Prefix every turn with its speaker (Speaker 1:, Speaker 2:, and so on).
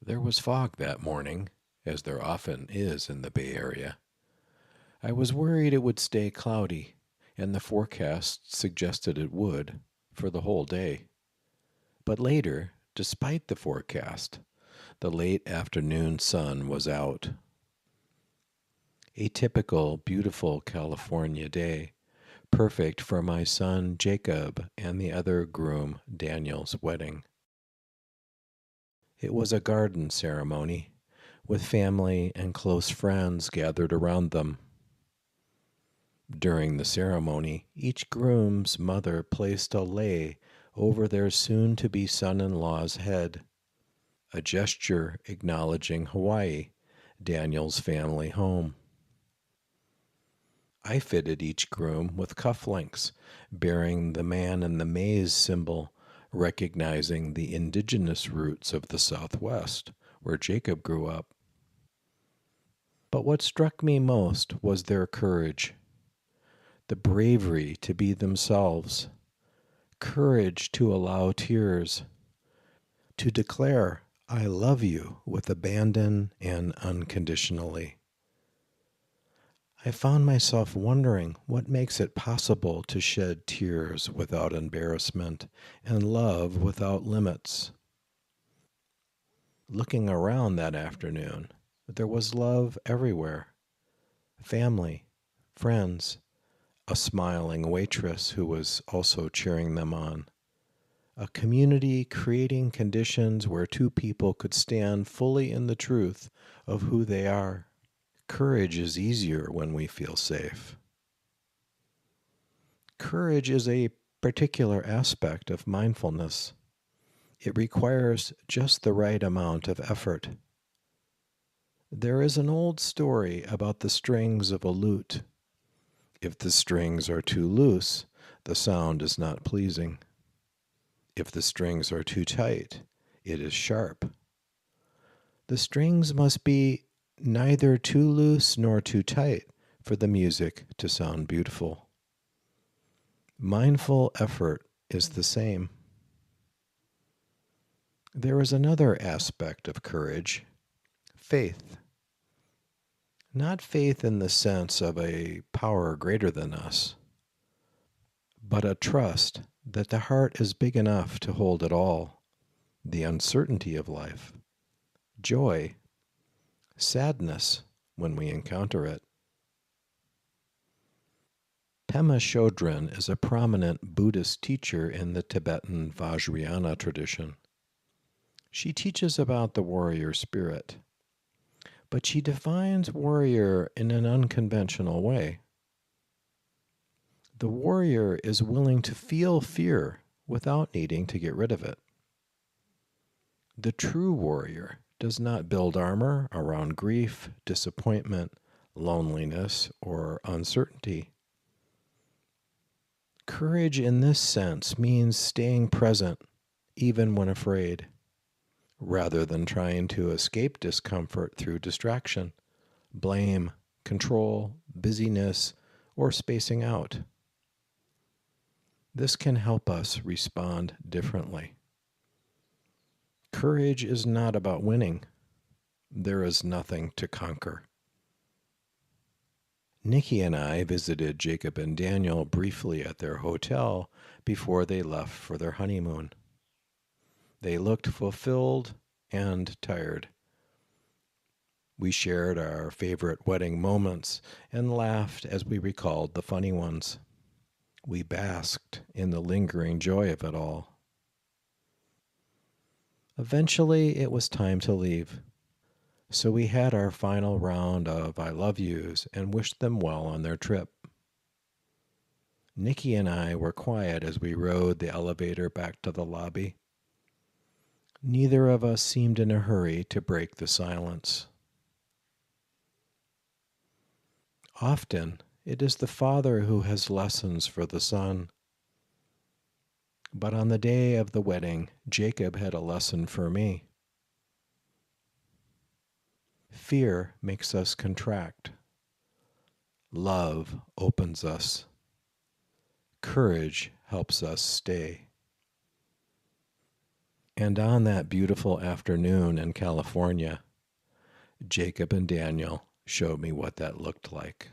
Speaker 1: There was fog that morning, as there often is in the Bay Area. I was worried it would stay cloudy, and the forecast suggested it would for the whole day. But later, despite the forecast, the late afternoon sun was out. A typical, beautiful California day, perfect for my son Jacob and the other groom Daniel's wedding. It was a garden ceremony, with family and close friends gathered around them. During the ceremony, each groom's mother placed a lei over their soon to be son in law's head, a gesture acknowledging Hawaii, Daniel's family home. I fitted each groom with cufflinks bearing the man in the maize symbol, recognizing the indigenous roots of the Southwest, where Jacob grew up. But what struck me most was their courage, the bravery to be themselves, courage to allow tears, to declare, I love you with abandon and unconditionally. I found myself wondering what makes it possible to shed tears without embarrassment and love without limits. Looking around that afternoon, there was love everywhere. Family, friends, a smiling waitress who was also cheering them on. A community creating conditions where two people could stand fully in the truth of who they are. Courage is easier when we feel safe. Courage is a particular aspect of mindfulness. It requires just the right amount of effort. There is an old story about the strings of a lute. If the strings are too loose, the sound is not pleasing. If the strings are too tight, it is sharp. The strings must be neither too loose nor too tight for the music to sound beautiful. Mindful effort is the same. There is another aspect of courage, faith. Not faith in the sense of a power greater than us, but a trust that the heart is big enough to hold it all, the uncertainty of life, joy, sadness when we encounter it. Pema Chödrön is a prominent Buddhist teacher in the Tibetan Vajrayana tradition. She teaches about the warrior spirit, but she defines warrior in an unconventional way. The warrior is willing to feel fear without needing to get rid of it. The true warrior does not build armor around grief, disappointment, loneliness, or uncertainty. Courage in this sense means staying present even when afraid, rather than trying to escape discomfort through distraction, blame, control, busyness, or spacing out. This can help us respond differently. Courage is not about winning. There is nothing to conquer. Nikki and I visited Jacob and Daniel briefly at their hotel before they left for their honeymoon. They looked fulfilled and tired. We shared our favorite wedding moments and laughed as we recalled the funny ones. We basked in the lingering joy of it all. Eventually, it was time to leave. So we had our final round of I love yous and wished them well on their trip. Nikki and I were quiet as we rode the elevator back to the lobby. Neither of us seemed in a hurry to break the silence. Often, it is the father who has lessons for the son. But on the day of the wedding, Jacob had a lesson for me. Fear makes us contract. Love opens us. Courage helps us stay. And on that beautiful afternoon in California, Jacob and Daniel showed me what that looked like.